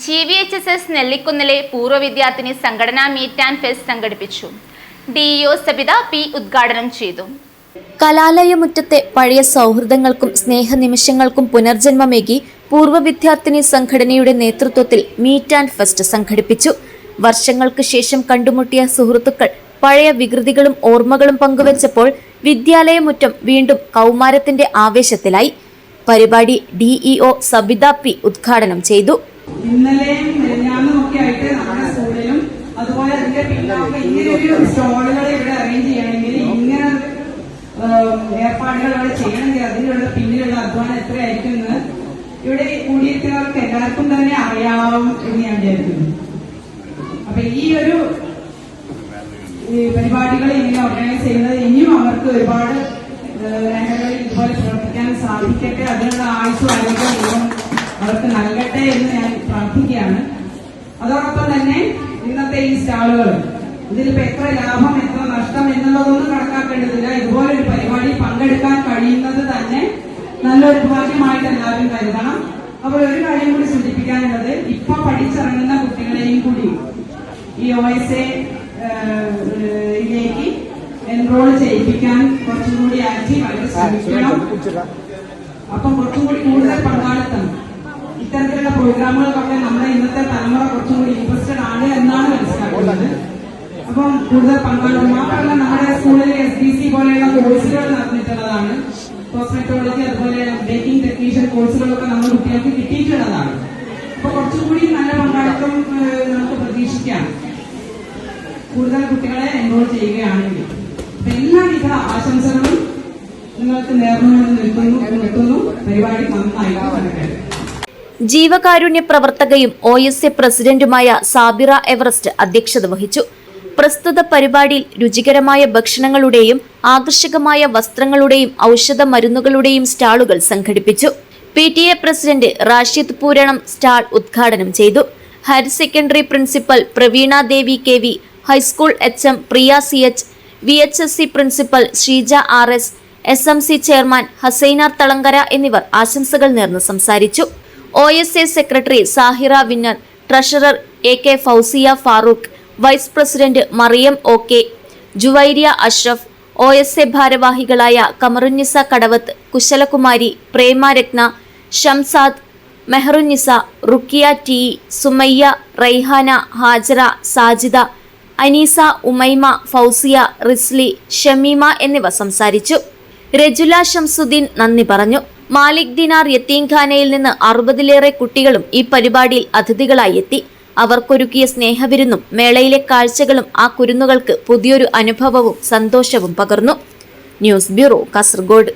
GVHSS നെല്ലിക്കുന്നിലെ പൂർവ്വ വിദ്യാർത്ഥിനി സംഘടനാ മീറ്റ് ആൻഡ് ഫെസ്റ്റ് സംഘടിപ്പിച്ചു. DEO സബിത പി ഉദ്ഘാടനം ചെയ്തു. കലാലയമുറ്റത്തെ പഴയ സൗഹൃദങ്ങൾക്കും സ്നേഹനിമിഷങ്ങൾക്കും പുനർജന്മമേകി പൂർവ്വ വിദ്യാർത്ഥിനി സംഘടനയുടെ നേതൃത്വത്തിൽ മീറ്റ് ആൻഡ് ഫെസ്റ്റ് സംഘടിപ്പിച്ചു. വർഷങ്ങൾക്ക് ശേഷം കണ്ടുമുട്ടിയ സുഹൃത്തുക്കൾ പഴയ വികൃതികളും ഓർമ്മകളും പങ്കുവച്ചപ്പോൾ വിദ്യാലയമുറ്റം വീണ്ടും കൗമാരത്തിന്റെ ആവേശത്തിലായി. പരിപാടി DEO സബിത പി ഉദ്ഘാടനം ചെയ്തു. ഇന്നലെയും മെലിഞ്ഞാന്നുമൊക്കെ ആയിട്ട് നമ്മുടെ സ്കൂളിലും അതുപോലെ അതിന്റെ പിന്നൊക്കെ ഇങ്ങനെയൊരു സ്റ്റോളുകൾ ഇവിടെ അറേഞ്ച് ചെയ്യണമെങ്കിൽ ഇങ്ങനെ ഏർപ്പാടുകൾ ഇവിടെ ചെയ്യണമെങ്കിൽ അതിനുള്ള പിന്നിലുള്ള അധ്വാനം എത്രയായിരിക്കും എന്ന് ഇവിടെ കൂടിയിരിക്കുന്നവർക്ക് എല്ലാവർക്കും തന്നെ അറിയാവും എന്ന് ഞാൻ വിചാരിക്കുന്നു. അപ്പൊ ഈ ഒരു പരിപാടികൾ ഇങ്ങനെ ഓർഗനൈസ് ചെയ്യുന്നത് ഇനിയും അവർക്ക് ഒരുപാട് രംഗങ്ങളിൽ ഇതുപോലെ പ്രവർത്തിക്കാൻ സാധിക്കട്ടെ, അതിനുള്ള ആയുസ്സും ആരോഗ്യവും അവർക്ക് നൽകട്ടെ എന്ന് ഞാൻ പ്രാർത്ഥിക്കുകയാണ്. അതോടൊപ്പം തന്നെ ഇന്നത്തെ ഈ സ്റ്റാളുകൾ ഇതിലിപ്പോ എത്ര ലാഭം എത്ര നഷ്ടം എന്നുള്ളതൊന്നും കണക്കാക്കേണ്ടതില്ല. ഇതുപോലൊരു പരിപാടി പങ്കെടുക്കാൻ കഴിയുന്നത് തന്നെ നല്ലൊരു ഭാഗ്യമായിട്ട് എല്ലാവരും കരുതണം. അപ്പോൾ ഒരു കാര്യം കൂടി സൂചിപ്പിക്കാനുള്ളത്, ഇപ്പൊ പഠിച്ചിറങ്ങുന്ന കുട്ടികളെയും കൂടി ഈ OSA യിലേക്ക് എൻറോൾ ചെയ്യിപ്പിക്കാൻ കുറച്ചും കൂടി ആക്റ്റീവായിട്ട് ശ്രമിക്കണം. അപ്പം കുറച്ചും കൂടി കൂടുതൽ പങ്കാളിത്തം ഇത്തരത്തിലുള്ള പ്രോഗ്രാമുകൾക്കൊക്കെ നമ്മുടെ ഇന്നത്തെ തലമുറ കുറച്ചും കൂടി ഇൻട്രസ്റ്റഡ് ആണ് എന്നാണ് മനസ്സിലാക്കുന്നത്. അപ്പം കൂടുതൽ പങ്കാളിത്തം മാത്രമല്ല, നമ്മുടെ സ്കൂളിൽ SBC പോലെയുള്ള കോഴ്സുകൾ നടന്നിട്ടുള്ളതാണ്. കോസ്മെറ്റോളജി അതുപോലെ ബേക്കിംഗ് ടെക്നീഷ്യൻ കോഴ്സുകളൊക്കെ നമ്മുടെ കുട്ടികൾക്ക് കിട്ടിയിട്ടുള്ളതാണ്. അപ്പൊ കുറച്ചും കൂടി നല്ല പങ്കാളിത്തം നമുക്ക് പ്രതീക്ഷിക്കാം കൂടുതൽ കുട്ടികളെ എൻറോൾ ചെയ്യുകയാണെങ്കിൽ. അപ്പൊ എല്ലാവിധ ആശംസകളും നിങ്ങൾക്ക് നേർന്നുകൊണ്ട് നിൽക്കുന്നു. പരിപാടി നന്നായിട്ട് നടക്കട്ടെ. ജീവകാരുണ്യ പ്രവർത്തകയും OSA പ്രസിഡന്റുമായ സാബിറ എവറസ്റ്റ് അധ്യക്ഷത വഹിച്ചു. പ്രസ്തുത പരിപാടിയിൽ രുചികരമായ ഭക്ഷണങ്ങളുടെയും ആകർഷകമായ വസ്ത്രങ്ങളുടെയും ഔഷധ മരുന്നുകളുടെയും സ്റ്റാളുകൾ സംഘടിപ്പിച്ചു. PTA പ്രസിഡന്റ് റാഷിദ് പൂരണം സ്റ്റാൾ ഉദ്ഘാടനം ചെയ്തു. Higher secondary principal Praveena Devi KV, high school HM Priya CH, VHSC principal Sreeja RS, SMC chairman Hasainar Thalangara എന്നിവർ ആശംസകൾ നേർന്ന് സംസാരിച്ചു. OSA സെക്രട്ടറി സാഹിറ വിന്നർ, treasurer AK Fousiya Farooq, vice president Mariyam OK, Juvairiya Ashraf, OSA ഭാരവാഹികളായ കമറുന്നിസ കടവത്ത്, കുശലകുമാരി, പ്രേമ രത്ന, ഷംസാദ്, മെഹറുന്നിസ, റുക്കിയ TE, സുമയ്യ, റൈഹാന, ഹാജറ, സാജിദ, അനീസ, ഉമൈമ, ഫൗസിയ, റിസ്ലി, ഷമീമ എന്നിവ സംസാരിച്ചു. രജുല ഷംസുദ്ദീൻ നന്ദി പറഞ്ഞു. മാലിക് ദിനാർ യത്തീംഖാനയിൽ നിന്ന് 60-ലേറെ കുട്ടികളും ഈ പരിപാടിയിൽ അതിഥികളായി എത്തി. അവർക്കൊരുക്കിയ സ്നേഹവിരുന്നും മേളയിലെ കാഴ്ചകളും ആ കുരുന്നുകൾക്ക് പുതിയൊരു അനുഭവവും സന്തോഷവും പകർന്നു. News bureau, Kasaragod.